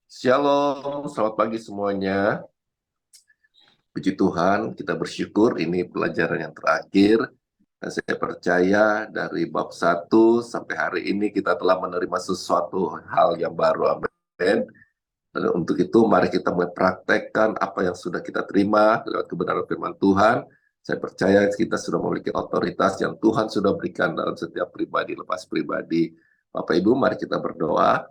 Shalom, selamat pagi semuanya. Puji Tuhan, kita bersyukur ini pelajaran yang terakhir. Dan saya percaya dari bab 1 sampai hari ini kita telah menerima sesuatu hal yang baru. Amin. Dan untuk itu mari kita mempraktekkan apa yang sudah kita terima lewat kebenaran firman Tuhan. Saya percaya kita sudah memiliki otoritas yang Tuhan sudah berikan dalam setiap pribadi lepas pribadi. Bapak Ibu, mari kita berdoa.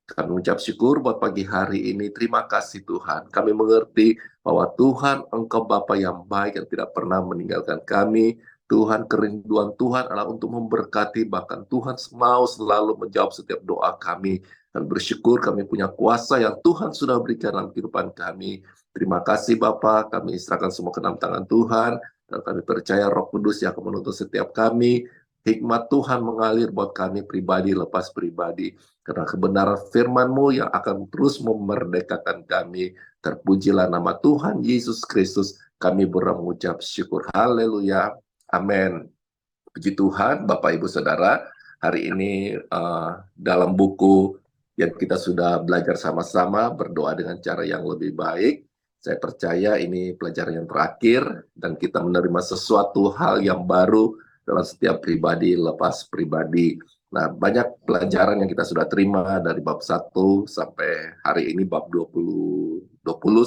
Kami mengucap syukur buat pagi hari ini. Terima kasih Tuhan. Kami mengerti bahwa Tuhan Engkau Bapa yang baik yang tidak pernah meninggalkan kami. Tuhan, kerinduan Tuhan adalah untuk memberkati, bahkan Tuhan mau selalu menjawab setiap doa kami. Dan bersyukur kami punya kuasa yang Tuhan sudah berikan dalam kehidupan kami. Terima kasih Bapa, kami serahkan semua ke dalam tangan Tuhan. Dan kami percaya Roh Kudus yang akan menuntun setiap kami. Hikmat Tuhan mengalir buat kami pribadi lepas pribadi. Karena kebenaran firman-Mu yang akan terus memerdekakan kami. Terpujilah nama Tuhan Yesus Kristus. Kami mengucap syukur. Haleluya. Amin. Puji Tuhan, Bapak Ibu Saudara. Hari ini dalam buku yang kita sudah belajar sama-sama, berdoa dengan cara yang lebih baik. Saya percaya ini pelajaran yang terakhir dan kita menerima sesuatu hal yang baru dalam setiap pribadi lepas pribadi. Nah, banyak pelajaran yang kita sudah terima dari bab 1 sampai hari ini bab 20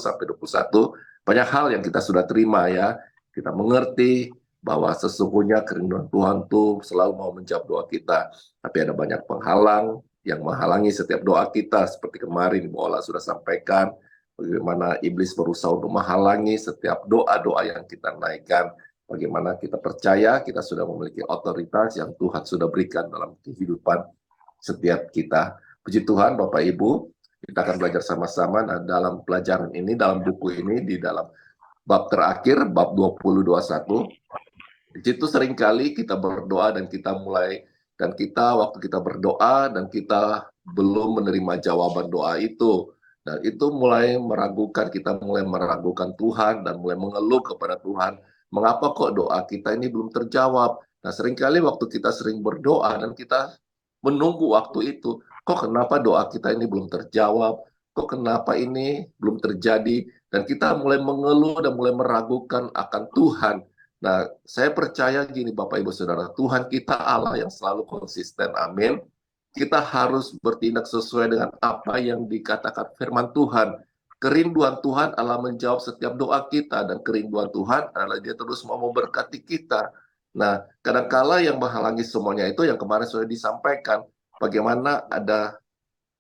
sampai 21. Banyak hal yang kita sudah terima ya. Kita mengerti bahwa sesungguhnya kerinduan Tuhan tuh selalu mau menjawab doa kita. Tapi ada banyak penghalang yang menghalangi setiap doa kita. Seperti kemarin Ibu Ola sudah sampaikan, bagaimana iblis berusaha untuk menghalangi setiap doa-doa yang kita naikkan. Bagaimana kita percaya kita sudah memiliki otoritas yang Tuhan sudah berikan dalam kehidupan setiap kita. Puji Tuhan Bapak Ibu, kita akan belajar sama-sama. Nah, dalam pelajaran ini, dalam buku ini, di dalam bab terakhir, bab 20-21, di situ seringkali kita berdoa dan kita mulai, dan kita waktu kita berdoa dan kita belum menerima jawaban doa itu. Dan itu mulai meragukan, kita mulai meragukan Tuhan dan mulai mengeluh kepada Tuhan. Mengapa kok doa kita ini belum terjawab? Nah seringkali waktu kita sering berdoa dan kita menunggu waktu itu, kok kenapa doa kita ini belum terjawab? Kok kenapa ini belum terjadi? Dan kita mulai mengeluh dan mulai meragukan akan Tuhan. Nah, saya percaya gini Bapak Ibu Saudara, Tuhan kita Allah yang selalu konsisten, amin. Kita harus bertindak sesuai dengan apa yang dikatakan firman Tuhan. Kerinduan Tuhan adalah menjawab setiap doa kita, dan kerinduan Tuhan adalah dia terus mau memberkati kita. Nah, kadangkala yang menghalangi semuanya itu yang kemarin sudah disampaikan, bagaimana ada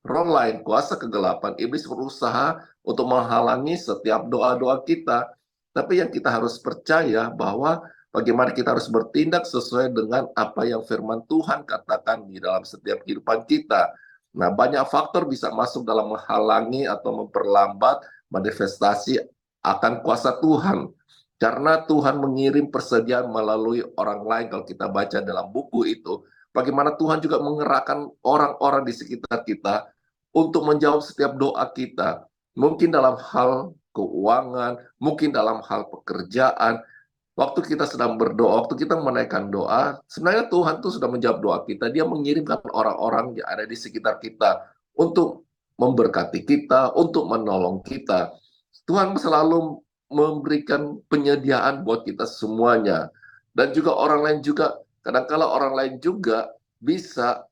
roh lain, kuasa kegelapan, iblis berusaha untuk menghalangi setiap doa-doa kita. Tapi yang kita harus percaya bahwa bagaimana kita harus bertindak sesuai dengan apa yang firman Tuhan katakan di dalam setiap kehidupan kita. Nah, banyak faktor bisa masuk dalam menghalangi atau memperlambat manifestasi akan kuasa Tuhan. Karena Tuhan mengirim persediaan melalui orang lain, kalau kita baca dalam buku itu, bagaimana Tuhan juga mengerahkan orang-orang di sekitar kita untuk menjawab setiap doa kita. Mungkin dalam hal keuangan, mungkin dalam hal pekerjaan. Waktu kita sedang berdoa, waktu kita menaikkan doa, sebenarnya Tuhan tuh sudah menjawab doa kita. Dia mengirimkan orang-orang yang ada di sekitar kita untuk memberkati kita, untuk menolong kita. Tuhan selalu memberikan penyediaan buat kita semuanya. Dan juga orang lain juga, kadang-kala orang lain juga bisa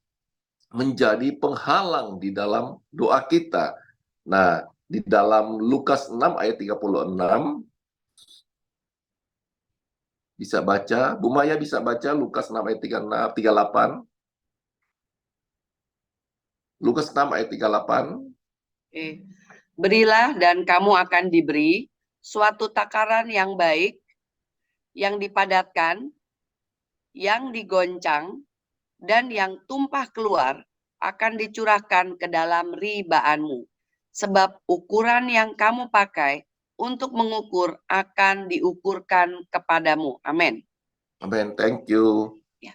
menjadi penghalang di dalam doa kita. Nah, di dalam Lukas 6 ayat 36, bisa baca, Bu Maya bisa baca Lukas 6 ayat 38, Lukas 6 ayat 38. Berilah dan kamu akan diberi suatu takaran yang baik, yang dipadatkan, yang digoncang, dan yang tumpah keluar akan dicurahkan ke dalam ribaanmu. Sebab ukuran yang kamu pakai untuk mengukur akan diukurkan kepadamu. Amin. Amin, thank you. Ya.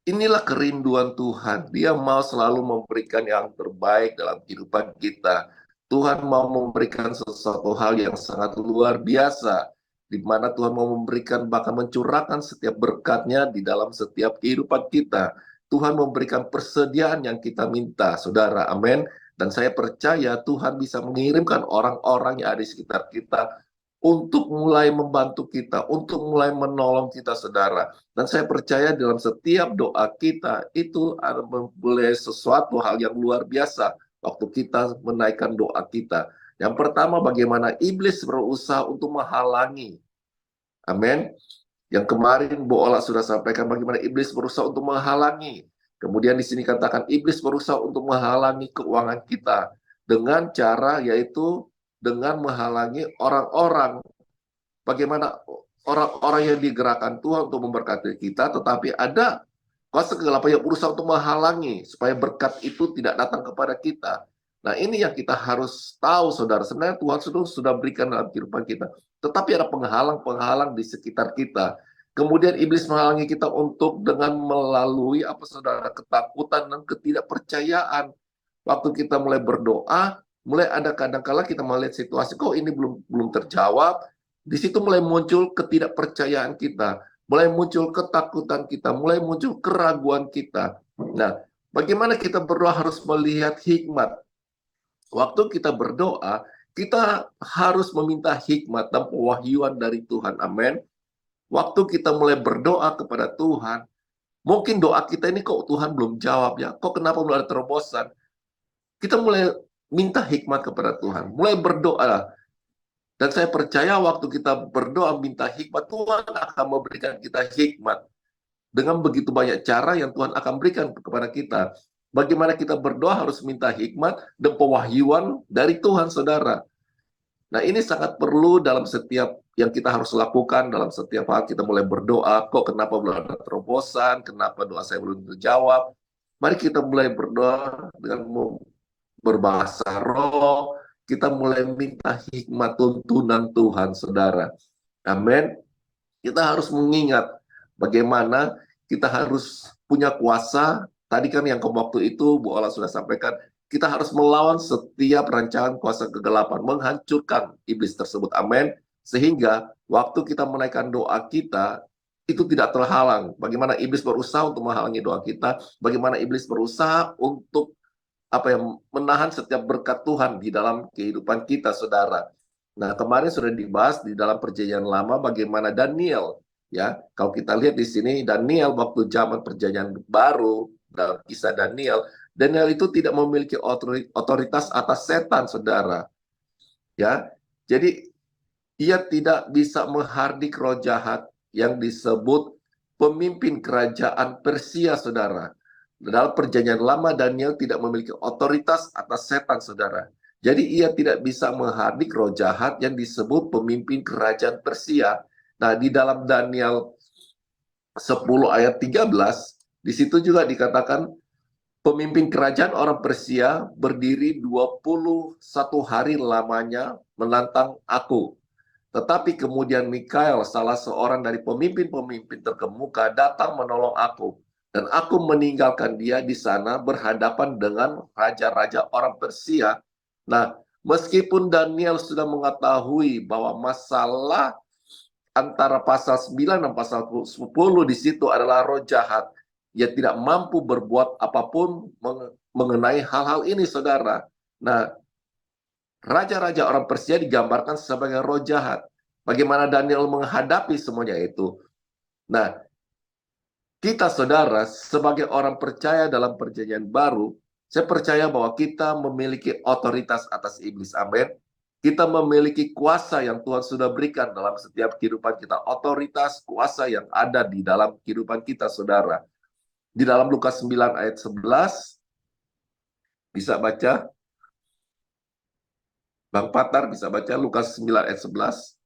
Inilah kerinduan Tuhan. Dia mau selalu memberikan yang terbaik dalam kehidupan kita. Tuhan mau memberikan sesuatu hal yang sangat luar biasa, di mana Tuhan mau memberikan, bahkan mencurahkan setiap berkatnya di dalam setiap kehidupan kita. Tuhan memberikan persediaan yang kita minta, saudara, amin. Dan saya percaya Tuhan bisa mengirimkan orang-orang yang ada di sekitar kita untuk mulai membantu kita, untuk mulai menolong kita, saudara. Dan saya percaya dalam setiap doa kita itu ada boleh sesuatu hal yang luar biasa waktu kita menaikkan doa kita. Yang pertama, bagaimana iblis berusaha untuk menghalangi. Amin. Yang kemarin Bu Ola sudah sampaikan bagaimana iblis berusaha untuk menghalangi. Kemudian di sini katakan iblis berusaha untuk menghalangi keuangan kita dengan cara yaitu dengan menghalangi orang-orang. Bagaimana orang-orang yang digerakkan Tuhan untuk memberkati kita, tetapi ada kuasa kegelapan yang berusaha untuk menghalangi supaya berkat itu tidak datang kepada kita. Nah, ini yang kita harus tahu, saudara. Sebenarnya Tuhan sudah berikan dalam kehidupan kita. Tetapi ada penghalang-penghalang di sekitar kita. Kemudian iblis menghalangi kita untuk dengan melalui apa saudara, ketakutan dan ketidakpercayaan. Waktu kita mulai berdoa, mulai ada kadang-kala kita melihat situasi, kok ini belum terjawab. Di situ mulai muncul ketidakpercayaan kita, mulai muncul ketakutan kita, mulai muncul keraguan kita. Nah, bagaimana kita berdoa harus melihat hikmat. Waktu kita berdoa, kita harus meminta hikmat dan pewahyuan dari Tuhan. Amin. Waktu kita mulai berdoa kepada Tuhan, mungkin doa kita ini kok Tuhan belum jawab ya, kok kenapa belum ada terobosan. Kita mulai minta hikmat kepada Tuhan, mulai berdoa. Dan saya percaya waktu kita berdoa minta hikmat, Tuhan akan memberikan kita hikmat. Dengan begitu banyak cara yang Tuhan akan berikan kepada kita. Bagaimana kita berdoa harus minta hikmat dan pewahyuan dari Tuhan, saudara. Nah, ini sangat perlu dalam setiap yang kita harus lakukan, dalam setiap hal kita mulai berdoa, kok kenapa belum ada terobosan, kenapa doa saya belum terjawab. Mari kita mulai berdoa dengan berbahasa roh, kita mulai minta hikmat tuntunan Tuhan, saudara. Amin. Kita harus mengingat bagaimana kita harus punya kuasa. Tadi kan yang ke waktu itu Bu Ola sudah sampaikan, kita harus melawan setiap rancangan kuasa kegelapan, menghancurkan iblis tersebut. Amin. Sehingga waktu kita menaikkan doa kita, itu tidak terhalang. Bagaimana iblis berusaha untuk menghalangi doa kita, bagaimana iblis berusaha untuk menahan setiap berkat Tuhan di dalam kehidupan kita, saudara. Nah, kemarin sudah dibahas di dalam perjanjian lama bagaimana Daniel, ya. Kalau kita lihat di sini Daniel waktu zaman perjanjian baru dalam kisah Daniel, Daniel itu tidak memiliki otoritas atas setan, saudara. Ya. Jadi ia tidak bisa menghardik roh jahat yang disebut pemimpin kerajaan Persia, saudara. Dalam perjanjian lama, Daniel tidak memiliki otoritas atas setan, saudara. Jadi ia tidak bisa menghardik roh jahat yang disebut pemimpin kerajaan Persia. Nah, di dalam Daniel 10 ayat 13, di situ juga dikatakan, pemimpin kerajaan orang Persia berdiri 21 hari lamanya menantang aku. Tetapi kemudian Mikael, salah seorang dari pemimpin-pemimpin terkemuka, datang menolong aku. Dan aku meninggalkan dia di sana berhadapan dengan raja-raja orang Persia. Nah, meskipun Daniel sudah mengetahui bahwa masalah antara pasal 9 dan pasal 10 di situ adalah roh jahat. Ia tidak mampu berbuat apapun mengenai hal-hal ini, saudara. Nah, raja-raja orang Persia digambarkan sebagai roh jahat. Bagaimana Daniel menghadapi semuanya itu. Nah, kita saudara sebagai orang percaya dalam perjanjian baru, saya percaya bahwa kita memiliki otoritas atas iblis. Amin. Kita memiliki kuasa yang Tuhan sudah berikan dalam setiap kehidupan kita. Otoritas, kuasa yang ada di dalam kehidupan kita, saudara. Di dalam Lukas 9 ayat 11, bisa baca? Bang Patar bisa baca Lukas 9 ayat 11.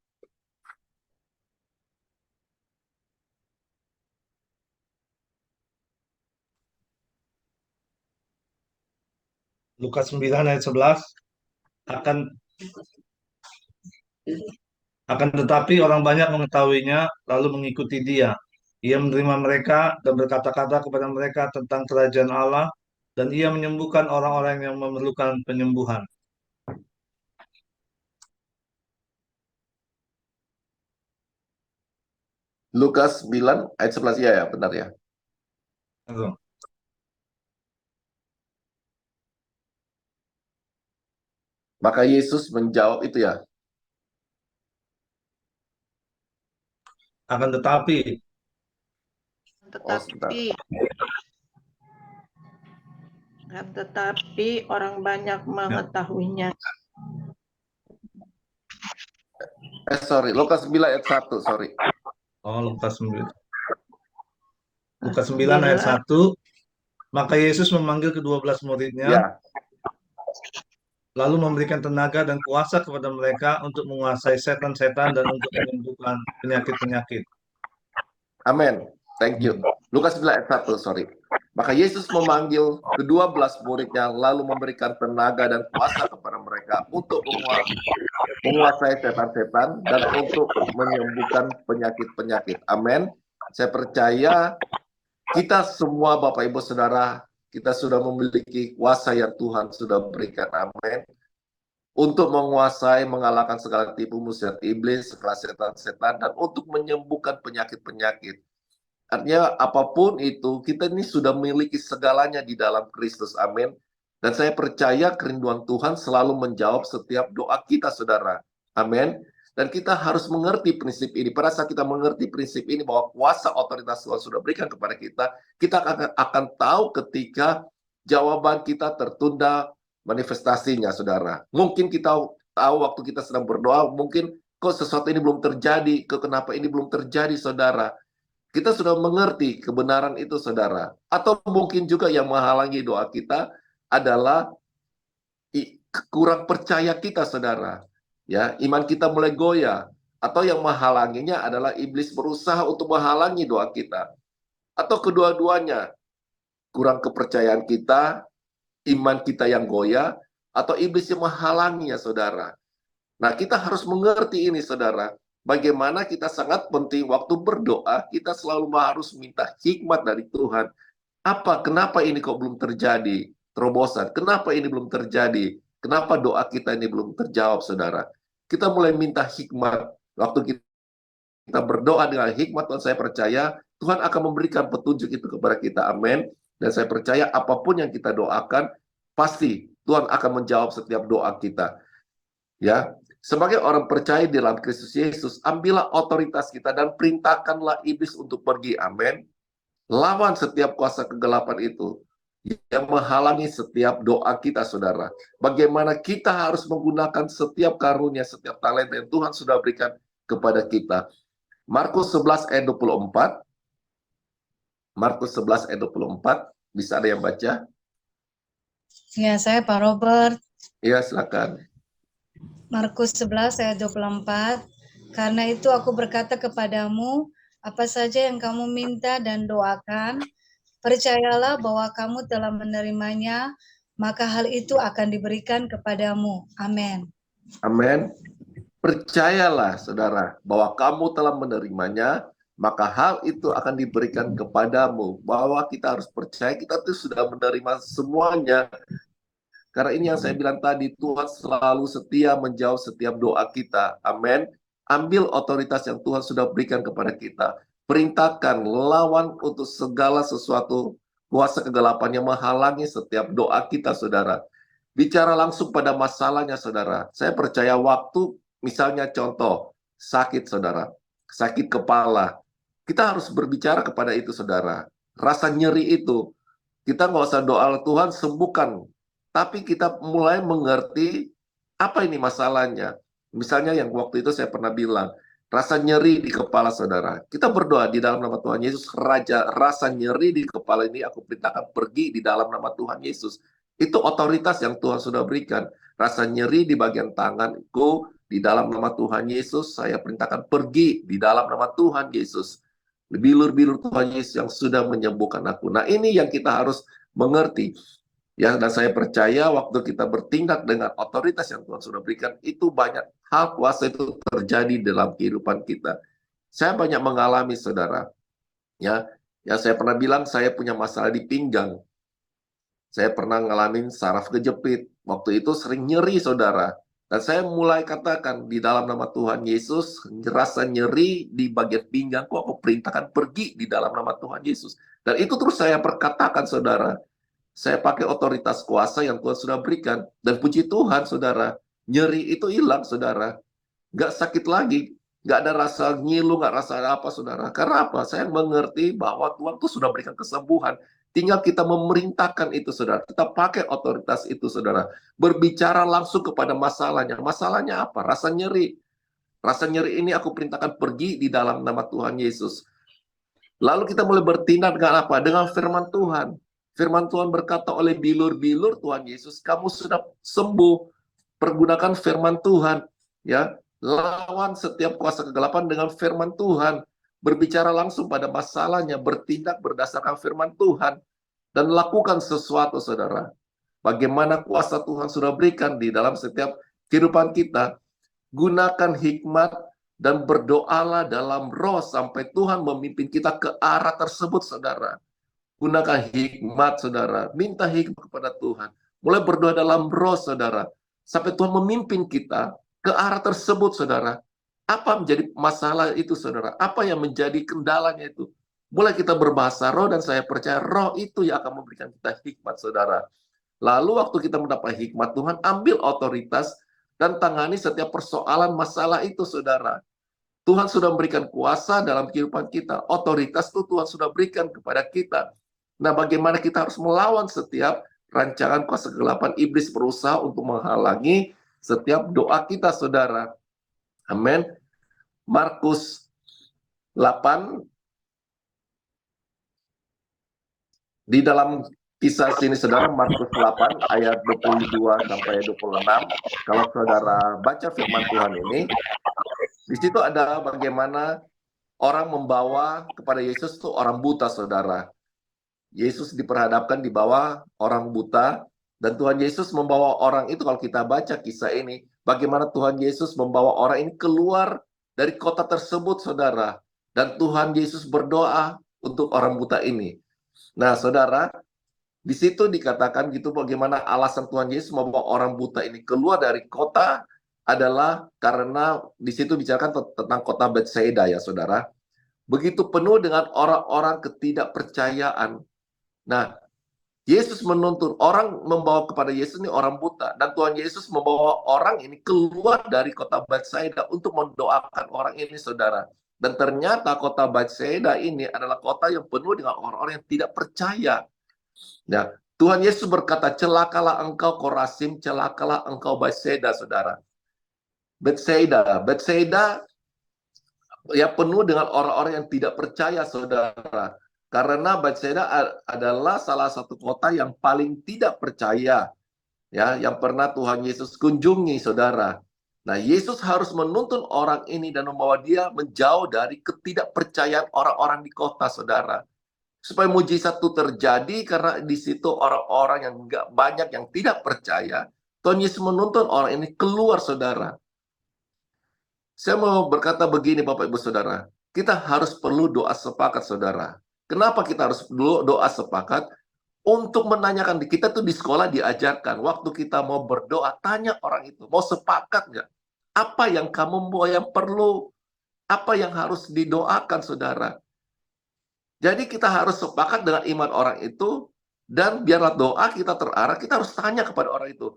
Lukas 9 ayat 11, akan akan tetapi orang banyak mengetahuinya lalu mengikuti dia. Ia menerima mereka dan berkata-kata kepada mereka tentang kerajaan Allah, dan ia menyembuhkan orang-orang yang memerlukan penyembuhan. Lukas 9 ayat 11, ya, ya benar ya. Itu. Maka Yesus menjawab itu ya. Akan tetapi, Oh, sebentar. Tetapi orang banyak mengetahuinya. Sorry, Lukas 9 ayat 1, sorry. oh Lukas 9. Lukas 9 ayat 1, maka Yesus memanggil kedua-belas muridnya, Ya, lalu memberikan tenaga dan kuasa kepada mereka untuk menguasai setan-setan dan untuk menyembuhkan penyakit-penyakit. amin. Thank you. Lukas 9 ayat 1, sorry. Maka Yesus memanggil kedua-belas muridnya, lalu memberikan tenaga dan kuasa kepada mereka untuk menguasai setan-setan dan untuk menyembuhkan penyakit-penyakit. Amin. Saya percaya kita semua Bapak Ibu Saudara, kita sudah memiliki kuasa yang Tuhan sudah berikan. Amin. Untuk menguasai, mengalahkan segala tipu muslihat iblis, segala setan-setan, dan untuk menyembuhkan penyakit-penyakit. Artinya apapun itu, kita ini sudah memiliki segalanya di dalam Kristus. Amin. Dan saya percaya kerinduan Tuhan selalu menjawab setiap doa kita, saudara. Amin. Dan kita harus mengerti prinsip ini. Pada saat kita mengerti prinsip ini bahwa kuasa otoritas Tuhan sudah berikan kepada kita akan tahu ketika jawaban kita tertunda manifestasinya, saudara. Mungkin kita tahu waktu kita sedang berdoa, mungkin kok sesuatu ini belum terjadi, kenapa ini belum terjadi, saudara. Kita sudah mengerti kebenaran itu, saudara. Atau mungkin juga yang menghalangi doa kita adalah kurang percaya kita, saudara. Ya, iman kita mulai goyah. Atau yang menghalanginya adalah iblis berusaha untuk menghalangi doa kita. Atau kedua-duanya, kurang kepercayaan kita, iman kita yang goyah, atau iblis yang menghalanginya, saudara. Nah, kita harus mengerti ini, saudara. Bagaimana kita sangat penting waktu berdoa, kita selalu harus minta hikmat dari Tuhan. Kenapa ini kok belum terjadi? Terobosan, kenapa ini belum terjadi? Kenapa doa kita ini belum terjawab, saudara? Kita mulai minta hikmat. Waktu kita berdoa dengan hikmat, dan saya percaya Tuhan akan memberikan petunjuk itu kepada kita. Amin. Dan saya percaya apapun yang kita doakan, pasti Tuhan akan menjawab setiap doa kita. Ya, sebagai orang percaya di dalam Kristus Yesus, ambillah otoritas kita dan perintahkanlah iblis untuk pergi. Amin. Lawan setiap kuasa kegelapan itu yang menghalangi setiap doa kita, saudara. Bagaimana kita harus menggunakan setiap karunia, setiap talenta yang Tuhan sudah berikan kepada kita. Markus 11 ayat 24. Markus 11 ayat 24. Bisa ada yang baca? Ya, saya Pak Robert. Ya, silakan. Markus 11 ayat 24. Karena itu aku berkata kepadamu, apa saja yang kamu minta dan doakan, percayalah bahwa kamu telah menerimanya, maka hal itu akan diberikan kepadamu. Amin. Amin. Percayalah, saudara, bahwa kamu telah menerimanya, maka hal itu akan diberikan kepadamu. Bahwa kita harus percaya, kita tuh sudah menerima semuanya. Karena ini yang saya bilang tadi, Tuhan selalu setia menjawab setiap doa kita. Amin. Ambil otoritas yang Tuhan sudah berikan kepada kita. Perintahkan, lawan untuk segala sesuatu kuasa kegelapan yang menghalangi setiap doa kita, saudara. Bicara langsung pada masalahnya, saudara. Saya percaya waktu, misalnya contoh, sakit, saudara. Sakit kepala. Kita harus berbicara kepada itu, saudara. Rasa nyeri itu, kita nggak usah doa, Tuhan sembuhkan. Tapi kita mulai mengerti apa ini masalahnya. Misalnya yang waktu itu saya pernah bilang, rasa nyeri di kepala, saudara. Kita berdoa di dalam nama Tuhan Yesus, Raja, rasa nyeri di kepala ini aku perintahkan pergi di dalam nama Tuhan Yesus. Itu otoritas yang Tuhan sudah berikan. Rasa nyeri di bagian tanganku, di dalam nama Tuhan Yesus, saya perintahkan pergi di dalam nama Tuhan Yesus. Bilur-bilur Tuhan Yesus yang sudah menyembuhkan aku. Nah, ini yang kita harus mengerti. Ya, dan saya percaya waktu kita bertindak dengan otoritas yang Tuhan sudah berikan, itu banyak hal kuasa itu terjadi dalam kehidupan kita. Saya banyak mengalami, saudara. Ya, saya pernah bilang saya punya masalah di pinggang. Saya pernah ngalamin saraf kejepit. Waktu itu sering nyeri, saudara. Dan saya mulai katakan di dalam nama Tuhan Yesus, rasa nyeri di bagian pinggangku aku perintahkan pergi di dalam nama Tuhan Yesus. Dan itu terus saya perkatakan, saudara. Saya pakai otoritas kuasa yang Tuhan sudah berikan. Dan puji Tuhan, saudara, Nyeri itu hilang, saudara. Nggak sakit lagi. Nggak ada rasa ngilu, nggak rasa apa, saudara. Karena apa? Saya mengerti bahwa Tuhan tuh sudah berikan kesembuhan. Tinggal kita memerintahkan itu, saudara. Kita pakai otoritas itu, saudara. Berbicara langsung kepada masalahnya. Masalahnya apa? Rasa nyeri. Rasa nyeri ini aku perintahkan pergi di dalam nama Tuhan Yesus. Lalu kita mulai bertindak dengan apa? Dengan firman Tuhan. Firman Tuhan berkata oleh bilur-bilur Tuhan Yesus, kamu sudah sembuh. Pergunakan firman Tuhan, ya. Lawan setiap kuasa kegelapan dengan firman Tuhan. Berbicara langsung pada masalahnya, bertindak berdasarkan firman Tuhan, dan lakukan sesuatu, saudara. Bagaimana kuasa Tuhan sudah berikan di dalam setiap kehidupan kita. Gunakan hikmat dan berdoalah dalam roh sampai Tuhan memimpin kita ke arah tersebut, saudara. Gunakan hikmat, saudara. Minta hikmat kepada Tuhan. Mulai berdoa dalam roh, saudara. Sampai Tuhan memimpin kita ke arah tersebut, saudara. Apa menjadi masalah itu, saudara? Apa yang menjadi kendalanya itu? Mulai kita berbahasa roh, dan saya percaya roh itu yang akan memberikan kita hikmat, saudara. Lalu waktu kita mendapat hikmat Tuhan, ambil otoritas dan tangani setiap persoalan masalah itu, saudara. Tuhan sudah memberikan kuasa dalam kehidupan kita. Otoritas itu Tuhan sudah berikan kepada kita. Nah, bagaimana kita harus melawan setiap rancangan kuasa kegelapan iblis berusaha untuk menghalangi setiap doa kita, saudara. Amin. Markus 8. Di dalam kisah sini, saudara, Markus 8 ayat 22 sampai 26. Kalau saudara baca firman Tuhan ini, di situ ada bagaimana orang membawa kepada Yesus itu orang buta, saudara. Yesus diperhadapkan di bawah orang buta, dan Tuhan Yesus membawa orang itu, kalau kita baca kisah ini, bagaimana Tuhan Yesus membawa orang ini keluar dari kota tersebut, saudara. Dan Tuhan Yesus berdoa untuk orang buta ini. Nah, saudara, di situ dikatakan gitu bagaimana alasan Tuhan Yesus membawa orang buta ini keluar dari kota adalah karena di situ bicarakan tentang kota Betsaida, ya saudara. Begitu penuh dengan orang-orang ketidakpercayaan. Nah, Yesus menuntun orang membawa kepada Yesus ini orang buta, dan Tuhan Yesus membawa orang ini keluar dari kota Betsaida untuk mendoakan orang ini, saudara. Dan ternyata kota Betsaida ini adalah kota yang penuh dengan orang-orang yang tidak percaya. Nah, Tuhan Yesus berkata, celakalah engkau Korasim, celakalah engkau Betsaida, saudara. Betsaida ya penuh dengan orang-orang yang tidak percaya, saudara. Karena Betsaida adalah salah satu kota yang paling tidak percaya, ya, yang pernah Tuhan Yesus kunjungi, saudara. Nah, Yesus harus menuntun orang ini dan membawa dia menjauh dari ketidakpercayaan orang-orang di kota, saudara. Supaya mujizat itu terjadi, karena di situ orang-orang yang nggak banyak yang tidak percaya. Tuhan Yesus menuntun orang ini keluar, saudara. Saya mau berkata begini, Bapak Ibu Saudara, kita harus perlu doa sepakat, saudara. Kenapa kita harus doa sepakat? Untuk menanyakan, kita tuh di sekolah diajarkan, waktu kita mau berdoa, tanya orang itu, mau sepakat nggak? Apa yang kamu mau, yang perlu, apa yang harus didoakan, saudara? Jadi kita harus sepakat dengan iman orang itu, dan biarlah doa kita terarah, kita harus tanya kepada orang itu,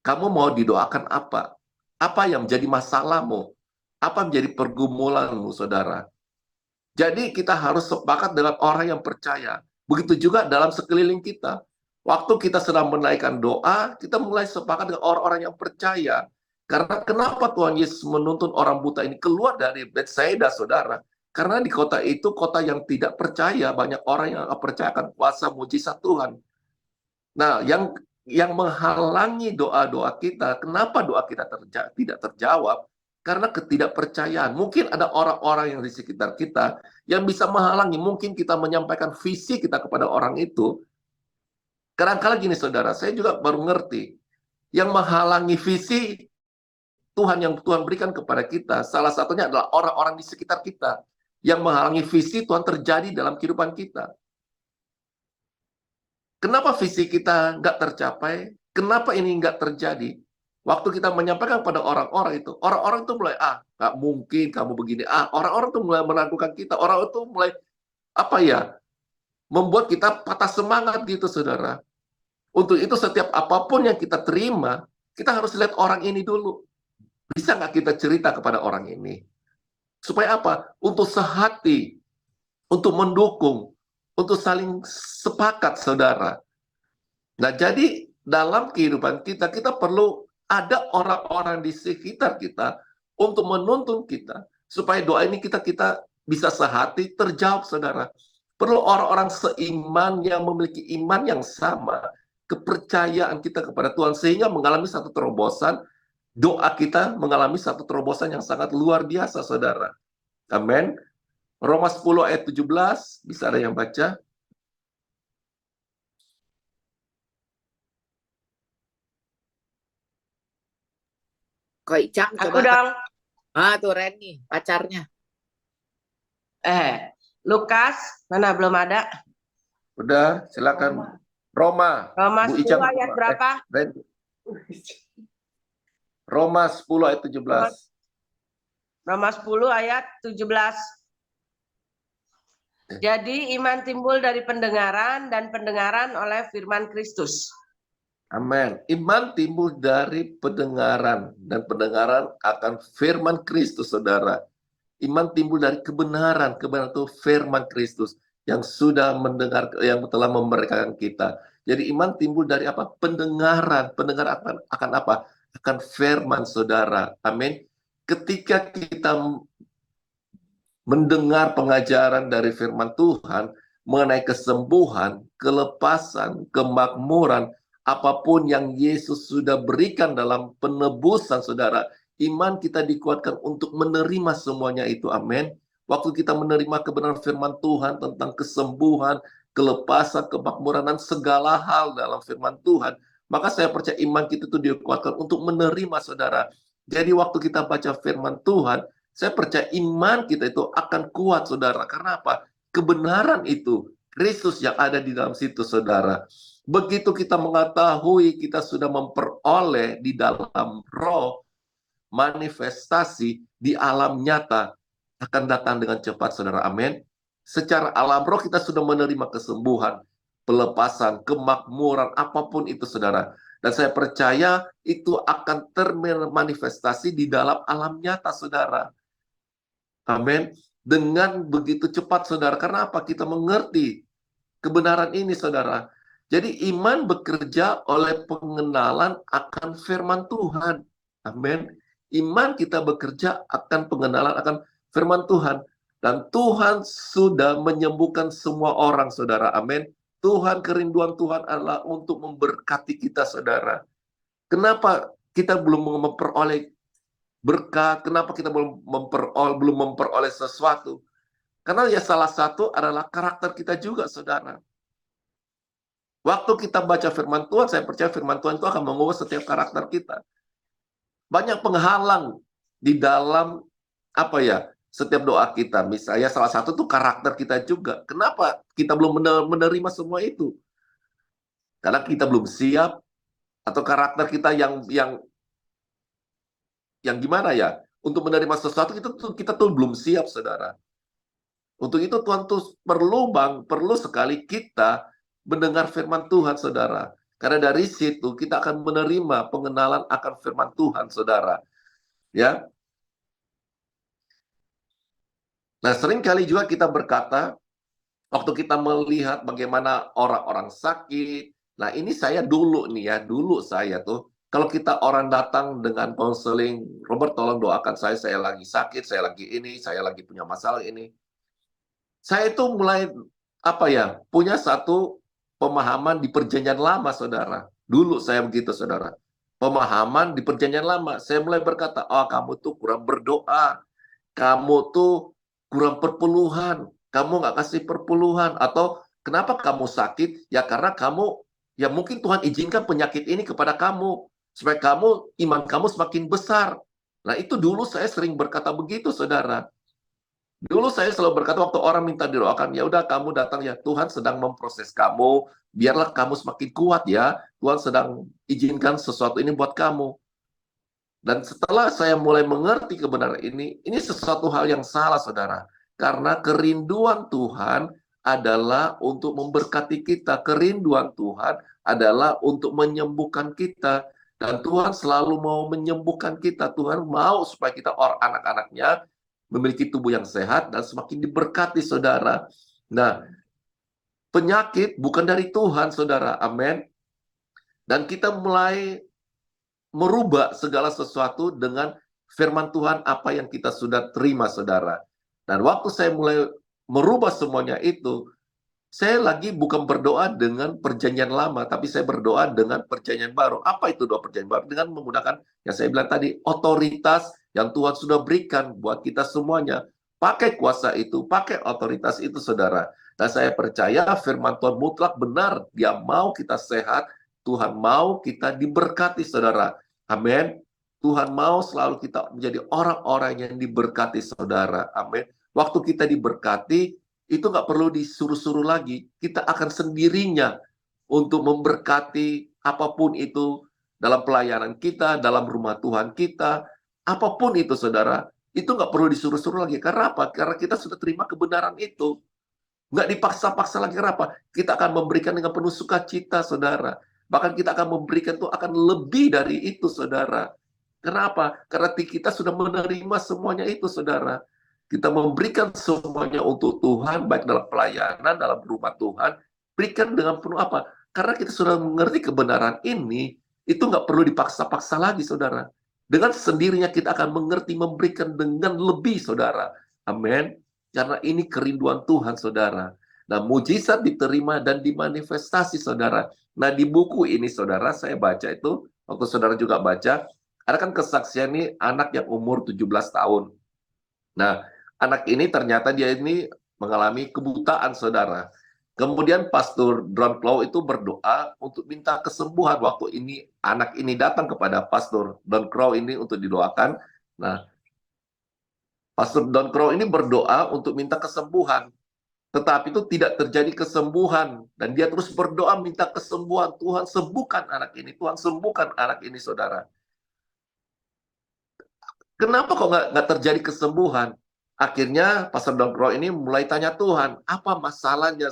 kamu mau didoakan apa? Apa yang menjadi masalahmu? Apa menjadi pergumulanmu, saudara? Jadi kita harus sepakat dengan orang yang percaya. Begitu juga dalam sekeliling kita. Waktu kita sedang menaikkan doa, kita mulai sepakat dengan orang-orang yang percaya. Karena kenapa Tuhan Yesus menuntun orang buta ini keluar dari Betsaida, saudara? Karena di kota itu kota yang tidak percaya, banyak orang yang percayakan kuasa mujizat Tuhan. Nah, yang menghalangi doa-doa kita, kenapa doa kita tidak terjawab? Karena ketidakpercayaan. Mungkin ada orang-orang yang di sekitar kita yang bisa menghalangi. Mungkin kita menyampaikan visi kita kepada orang itu. Kadang-kadang gini, saudara, saya juga baru ngerti. Yang menghalangi visi Tuhan yang Tuhan berikan kepada kita, salah satunya adalah orang-orang di sekitar kita. Yang menghalangi visi Tuhan terjadi dalam kehidupan kita. Kenapa visi kita nggak tercapai? Kenapa ini nggak terjadi? Waktu kita menyampaikan pada orang-orang itu mulai, nggak mungkin kamu begini. Orang-orang itu mulai meragukan kita. Orang itu mulai, membuat kita patah semangat gitu, saudara. Untuk itu setiap apapun yang kita terima, kita harus lihat orang ini dulu. Bisa nggak kita cerita kepada orang ini? Supaya apa? Untuk sehati, untuk mendukung, untuk saling sepakat, saudara. Nah, jadi dalam kehidupan kita, kita perlu ada orang-orang di sekitar kita untuk menuntun kita, supaya doa ini kita bisa sehati, terjawab, saudara. Perlu orang-orang seiman yang memiliki iman yang sama, kepercayaan kita kepada Tuhan, sehingga mengalami satu terobosan, doa kita mengalami satu terobosan yang sangat luar biasa, saudara. Amin. Roma 10 ayat 17, bisa ada yang baca? Kok Icang Aku coba. dong. Tuh Reni, pacarnya. Lukas, mana belum ada? Udah, silakan. Roma. Roma Bu 10 Icang, ayat berapa? Roma 10 ayat 17. Roma 10 ayat 17. Jadi iman timbul dari pendengaran dan pendengaran oleh firman Kristus. Amin. Iman timbul dari pendengaran dan pendengaran akan firman Kristus, saudara. Iman timbul dari kebenaran. Kebenaran itu firman Kristus yang sudah mendengar, yang telah memberkati kita. Jadi iman timbul dari apa? Pendengaran. Pendengaran akan apa? Akan firman, saudara. Amin. Ketika kita mendengar pengajaran dari firman Tuhan mengenai kesembuhan, kelepasan, kemakmuran, apapun yang Yesus sudah berikan dalam penebusan, saudara, iman kita dikuatkan untuk menerima semuanya itu. Amin. Waktu kita menerima kebenaran firman Tuhan tentang kesembuhan, kelepasan, kemakmuran, dan segala hal dalam firman Tuhan, maka saya percaya iman kita itu dikuatkan untuk menerima, saudara. Jadi waktu kita baca firman Tuhan, saya percaya iman kita itu akan kuat, saudara. Karena apa? Kebenaran itu, Kristus yang ada di dalam situ, saudara. Begitu kita mengetahui kita sudah memperoleh di dalam roh, manifestasi di alam nyata akan datang dengan cepat, saudara. Amin. Secara alam roh kita sudah menerima kesembuhan, pelepasan, kemakmuran, apapun itu, saudara. Dan saya percaya itu akan termanifestasi di dalam alam nyata, saudara. Amin. Dengan begitu cepat, saudara. Karena apa? Kita mengerti kebenaran ini, saudara. Jadi iman bekerja oleh pengenalan akan firman Tuhan. Amin. Iman kita bekerja akan pengenalan akan firman Tuhan. Dan Tuhan sudah menyembuhkan semua orang, saudara. Amin. Tuhan, kerinduan Tuhan adalah untuk memberkati kita, saudara. Kenapa kita belum memperoleh berkat? Kenapa kita belum memperoleh sesuatu? Karena ya salah satu adalah karakter kita juga, saudara. Waktu kita baca firman Tuhan, saya percaya firman Tuhan itu akan mengubah setiap karakter kita. Banyak penghalang di dalam setiap doa kita. Misalnya salah satu itu karakter kita juga. Kenapa kita belum menerima semua itu? Karena kita belum siap, atau karakter kita yang gimana ya? Untuk menerima sesuatu kita tuh belum siap, saudara. Untuk itu Tuhan tuh perlu sekali kita mendengar firman Tuhan, saudara. Karena dari situ kita akan menerima pengenalan akan firman Tuhan, saudara. Ya. Nah, seringkali juga kita berkata, waktu kita melihat bagaimana orang-orang sakit, nah ini saya dulu saya tuh, kalau kita orang datang dengan konseling, Robert tolong doakan saya lagi sakit, saya lagi ini, saya lagi punya masalah ini. Saya itu mulai punya satu pemahaman di perjanjian lama, saudara. Dulu saya begitu, saudara. Pemahaman di perjanjian lama. Saya mulai berkata, kamu tuh kurang berdoa. Kamu tuh kurang perpuluhan. Kamu nggak kasih perpuluhan. Atau kenapa kamu sakit? Ya karena kamu, ya mungkin Tuhan izinkan penyakit ini kepada kamu. Supaya iman kamu semakin besar. Nah itu dulu saya sering berkata begitu, saudara. Dulu saya selalu berkata waktu orang minta didoakan, ya udah kamu datang ya, Tuhan sedang memproses kamu, biarlah kamu semakin kuat ya, Tuhan sedang izinkan sesuatu ini buat kamu. Dan setelah saya mulai mengerti kebenaran ini sesuatu hal yang salah, saudara. Karena kerinduan Tuhan adalah untuk memberkati kita, kerinduan Tuhan adalah untuk menyembuhkan kita. Dan Tuhan selalu mau menyembuhkan kita. Tuhan mau supaya kita anak-anaknya memiliki tubuh yang sehat dan semakin diberkati, saudara. Nah, penyakit bukan dari Tuhan, saudara. Amin. Dan kita mulai merubah segala sesuatu dengan firman Tuhan apa yang kita sudah terima, saudara. Dan waktu saya mulai merubah semuanya itu, saya lagi bukan berdoa dengan perjanjian lama, tapi saya berdoa dengan perjanjian baru. Apa itu doa perjanjian baru? Dengan menggunakan yang saya bilang tadi, otoritas yang Tuhan sudah berikan buat kita semuanya. Pakai kuasa itu, pakai otoritas itu, saudara. Dan saya percaya firman Tuhan mutlak benar. Dia mau kita sehat, Tuhan mau kita diberkati, saudara. Amin. Tuhan mau selalu kita menjadi orang-orang yang diberkati, saudara. Amin. Waktu kita diberkati, itu nggak perlu disuruh-suruh lagi. Kita akan sendirinya untuk memberkati apapun itu dalam pelayanan kita, dalam rumah Tuhan kita, apapun itu, saudara. Itu nggak perlu disuruh-suruh lagi. Karena apa? Karena kita sudah terima kebenaran itu. Nggak dipaksa-paksa lagi. Kenapa? Kita akan memberikan dengan penuh sukacita, saudara. Bahkan kita akan memberikan itu akan lebih dari itu, saudara. Kenapa? Karena kita sudah menerima semuanya itu, saudara. Kita memberikan semuanya untuk Tuhan, baik dalam pelayanan, dalam rumah Tuhan. Berikan dengan penuh apa? Karena kita sudah mengerti kebenaran ini, itu nggak perlu dipaksa-paksa lagi, saudara. Dengan sendirinya kita akan mengerti, memberikan dengan lebih, saudara. Amin. Karena ini kerinduan Tuhan, saudara. Nah, mujizat diterima dan dimanifestasi, saudara. Nah, di buku ini, saudara, saya baca itu, waktu saudara juga baca, ada kan kesaksian nih anak yang umur 17 tahun. Nah, anak ini ternyata dia ini mengalami kebutaan, saudara. Kemudian Pastor Don Crow itu berdoa untuk minta kesembuhan. Waktu ini anak ini datang kepada Pastor Don Crow ini untuk didoakan. Nah, Pastor Don Crow ini berdoa untuk minta kesembuhan. Tetapi itu tidak terjadi kesembuhan. Dan dia terus berdoa minta kesembuhan. Tuhan sembuhkan anak ini. Tuhan sembuhkan anak ini, saudara. Kenapa kok nggak terjadi kesembuhan? Akhirnya Pastor Don Crow ini mulai tanya Tuhan, apa masalahnya?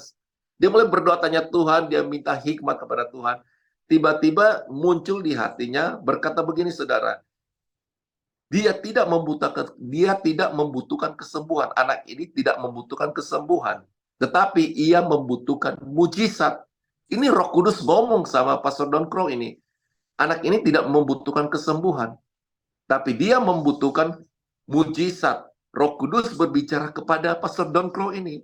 Dia mulai berdoa tanya Tuhan, dia minta hikmat kepada Tuhan. Tiba-tiba muncul di hatinya berkata begini, saudara. Dia tidak membutuhkan kesembuhan. Anak ini tidak membutuhkan kesembuhan. Tetapi ia membutuhkan mujizat. Ini Roh Kudus ngomong sama Pastor Don Crow ini. Anak ini tidak membutuhkan kesembuhan. Tapi dia membutuhkan mujizat. Roh Kudus berbicara kepada Pastor Don Crow ini.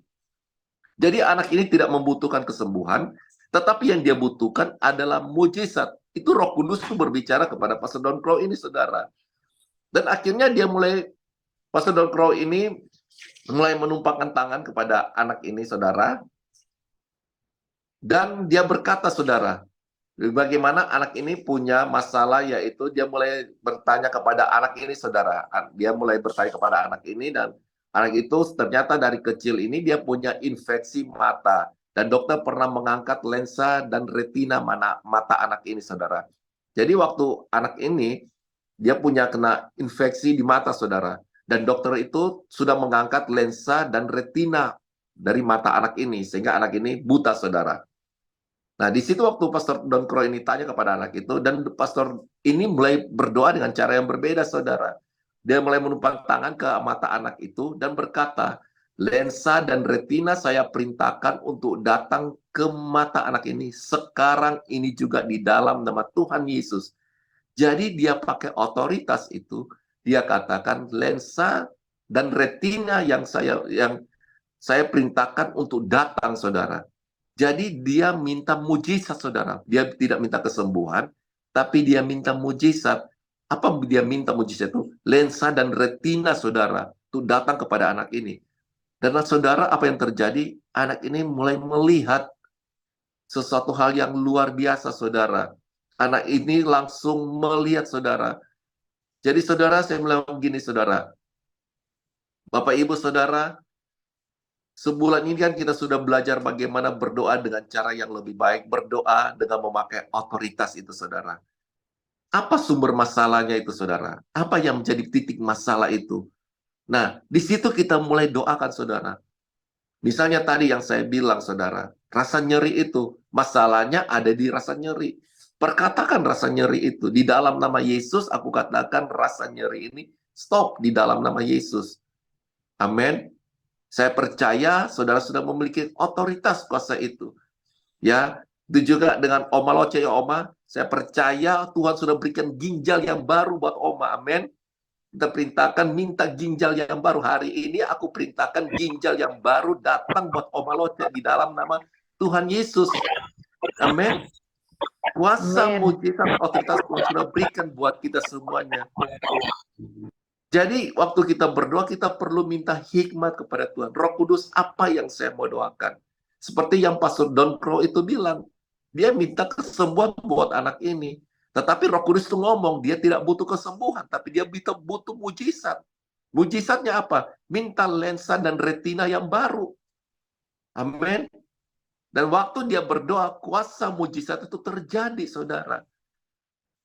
Jadi anak ini tidak membutuhkan kesembuhan, tetapi yang dia butuhkan adalah mujizat. Itu Roh Kudus itu berbicara kepada Pastor Don Crow ini, saudara. Dan akhirnya Pastor Don Crow ini mulai menumpangkan tangan kepada anak ini, saudara. Dan dia berkata, saudara, bagaimana anak ini punya masalah, yaitu dia mulai bertanya kepada anak ini, saudara. Dia mulai bertanya kepada anak ini, dan anak itu ternyata dari kecil ini dia punya infeksi mata. Dan dokter pernah mengangkat lensa dan retina mata anak ini, saudara. Jadi waktu anak ini, dia punya kena infeksi di mata, saudara. Dan dokter itu sudah mengangkat lensa dan retina dari mata anak ini. Sehingga anak ini buta, saudara. Nah, di situ waktu Pastor Don Crow ini tanya kepada anak itu, dan pastor ini mulai berdoa dengan cara yang berbeda, saudara. Dia mulai menumpang tangan ke mata anak itu dan berkata, lensa dan retina saya perintahkan untuk datang ke mata anak ini. Sekarang ini juga di dalam nama Tuhan Yesus. Jadi dia pakai otoritas itu, dia katakan lensa dan retina yang saya perintahkan untuk datang, saudara. Jadi dia minta mujizat, saudara. Dia tidak minta kesembuhan, tapi dia minta mujizat. Apa dia minta mujizat itu? Lensa dan retina, saudara, itu datang kepada anak ini. Dan saudara, apa yang terjadi? Anak ini mulai melihat sesuatu hal yang luar biasa, saudara. Anak ini langsung melihat, saudara. Jadi saudara, saya bilang begini, saudara. Bapak, Ibu, saudara, sebulan ini kan kita sudah belajar bagaimana berdoa dengan cara yang lebih baik. Berdoa dengan memakai otoritas itu, saudara. Apa sumber masalahnya itu, saudara? Apa yang menjadi titik masalah itu? Nah, di situ kita mulai doakan, saudara. Misalnya tadi yang saya bilang, saudara, rasa nyeri itu, masalahnya ada di rasa nyeri. Perkatakan rasa nyeri itu. Di dalam nama Yesus, aku katakan rasa nyeri ini stop di dalam nama Yesus. Amin. Saya percaya saudara sudah memiliki otoritas kuasa itu. Ya, itu juga dengan Oma Loce ya Oma. Saya percaya Tuhan sudah berikan ginjal yang baru buat Oma. Amin. Kita perintahkan minta ginjal yang baru. Hari ini aku perintahkan ginjal yang baru datang buat Oma Loce di dalam nama Tuhan Yesus. Amin. Kuasa, Amin. mujizat, otoritas Tuhan sudah berikan buat kita semuanya. Jadi waktu kita berdoa, kita perlu minta hikmat kepada Tuhan. Roh Kudus, apa yang saya mau doakan? Seperti yang Pastor Don Pro itu bilang, dia minta kesembuhan buat anak ini. Tetapi Roh Kudus itu ngomong, dia tidak butuh kesembuhan, tapi dia butuh mujizat. Mujizatnya apa? Minta lensa dan retina yang baru. Amin. Dan waktu dia berdoa, kuasa mujizat itu terjadi, saudara.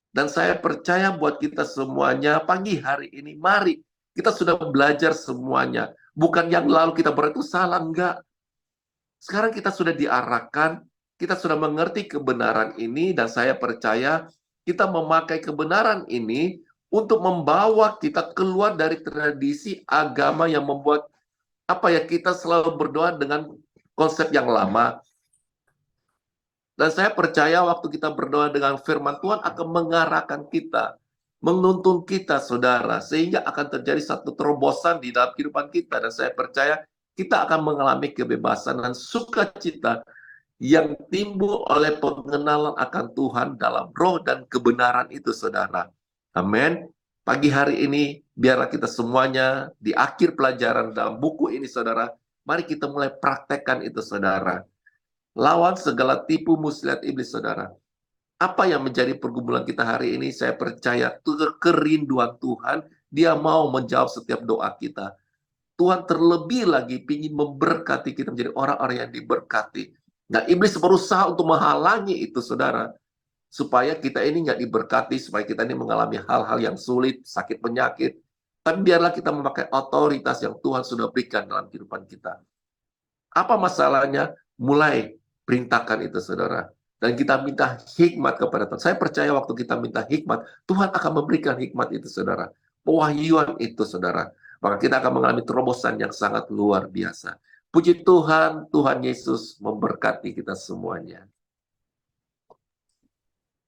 Dan saya percaya buat kita semuanya, pagi hari ini, mari kita sudah belajar semuanya. Bukan yang lalu kita berdoa itu salah, enggak. Sekarang kita sudah diarahkan, kita sudah mengerti kebenaran ini, dan saya percaya kita memakai kebenaran ini untuk membawa kita keluar dari tradisi agama yang membuat kita selalu berdoa dengan konsep yang lama. Dan saya percaya waktu kita berdoa dengan firman Tuhan akan mengarahkan kita, menuntun kita, saudara, sehingga akan terjadi satu terobosan di dalam kehidupan kita. Dan saya percaya kita akan mengalami kebebasan dan sukacita yang timbul oleh pengenalan akan Tuhan dalam roh dan kebenaran itu, saudara. Amin. Pagi hari ini, biarlah kita semuanya di akhir pelajaran dalam buku ini, saudara, mari kita mulai praktekkan itu, saudara. Lawan segala tipu muslihat iblis, saudara. Apa yang menjadi pergumulan kita hari ini? Saya percaya kerinduan Tuhan, dia mau menjawab setiap doa kita. Tuhan terlebih lagi ingin memberkati kita menjadi orang-orang yang diberkati. Nah, iblis berusaha untuk menghalangi itu, saudara. Supaya kita ini nggak diberkati, supaya kita ini mengalami hal-hal yang sulit, sakit penyakit. Tapi biarlah kita memakai otoritas yang Tuhan sudah berikan dalam kehidupan kita. Apa masalahnya? Mulai perintahkan itu, saudara. Dan kita minta hikmat kepada Tuhan. Saya percaya waktu kita minta hikmat, Tuhan akan memberikan hikmat itu, saudara. Pewahyuan itu, saudara. Maka kita akan mengalami terobosan yang sangat luar biasa. Puji Tuhan, Tuhan Yesus memberkati kita semuanya.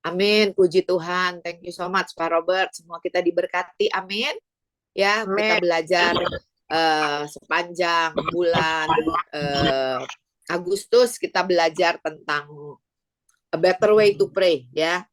Amin, puji Tuhan. Thank you so much, Pak Robert. Semua kita diberkati, amin. Ya, kita Amin. belajar sepanjang bulan Agustus, kita belajar tentang a better way to pray, ya.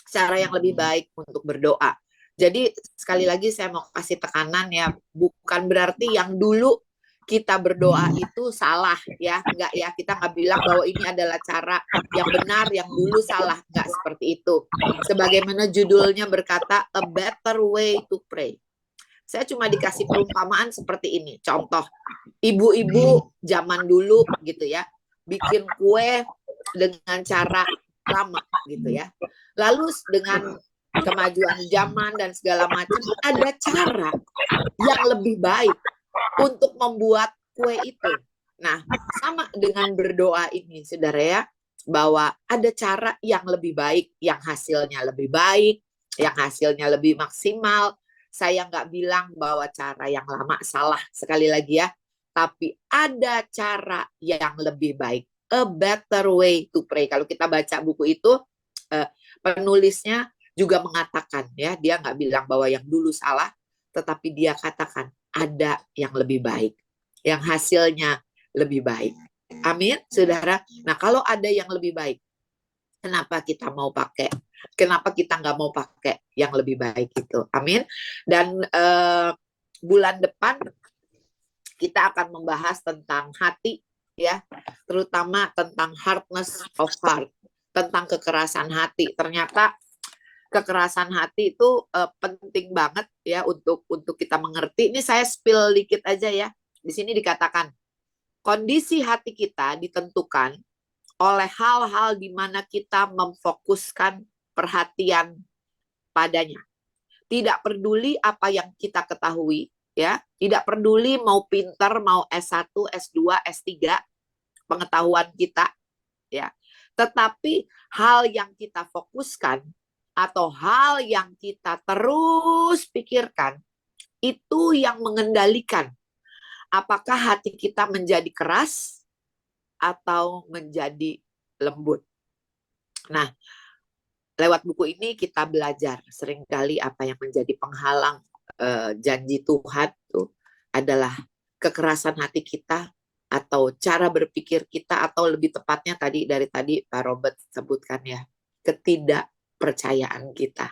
Cara yang lebih baik untuk berdoa. Jadi sekali lagi saya mau kasih tekanan ya, bukan berarti yang dulu kita berdoa itu salah ya, enggak ya, kita nggak bilang bahwa ini adalah cara yang benar, yang dulu salah, enggak seperti itu. Sebagaimana judulnya berkata a better way to pray. Saya cuma dikasih perumpamaan seperti ini. Contoh, ibu-ibu zaman dulu gitu ya, bikin kue dengan cara lama gitu ya. Lalu dengan kemajuan zaman dan segala macam, ada cara yang lebih baik untuk membuat kue itu. Nah, sama dengan berdoa ini, saudara ya, bahwa ada cara yang lebih baik, yang hasilnya lebih baik, yang hasilnya lebih maksimal. Saya nggak bilang bahwa cara yang lama salah, sekali lagi ya, tapi ada cara yang lebih baik. A better way to pray. Kalau kita baca buku itu, penulisnya juga mengatakan ya, dia nggak bilang bahwa yang dulu salah, tetapi dia katakan ada yang lebih baik, yang hasilnya lebih baik. Amin, saudara. Nah, kalau ada yang lebih baik, kenapa kita mau pakai? Kenapa kita nggak mau pakai yang lebih baik itu? Amin. Dan bulan depan kita akan membahas tentang hati, ya, terutama tentang hardness of heart, tentang kekerasan hati. Ternyata kekerasan hati itu penting banget ya untuk kita mengerti. Ini saya spill dikit aja ya. Di sini dikatakan kondisi hati kita ditentukan oleh hal-hal di mana kita memfokuskan perhatian padanya. Tidak peduli apa yang kita ketahui, ya. Tidak peduli mau pintar, mau S1, S2, S3, pengetahuan kita, ya. Tetapi hal yang kita fokuskan atau hal yang kita terus pikirkan itu yang mengendalikan apakah hati kita menjadi keras atau menjadi lembut. Nah, lewat buku ini kita belajar seringkali apa yang menjadi penghalang janji Tuhan itu adalah kekerasan hati kita atau cara berpikir kita, atau lebih tepatnya dari tadi Pak Robert sebutkan ya, ketidakpercayaan kita.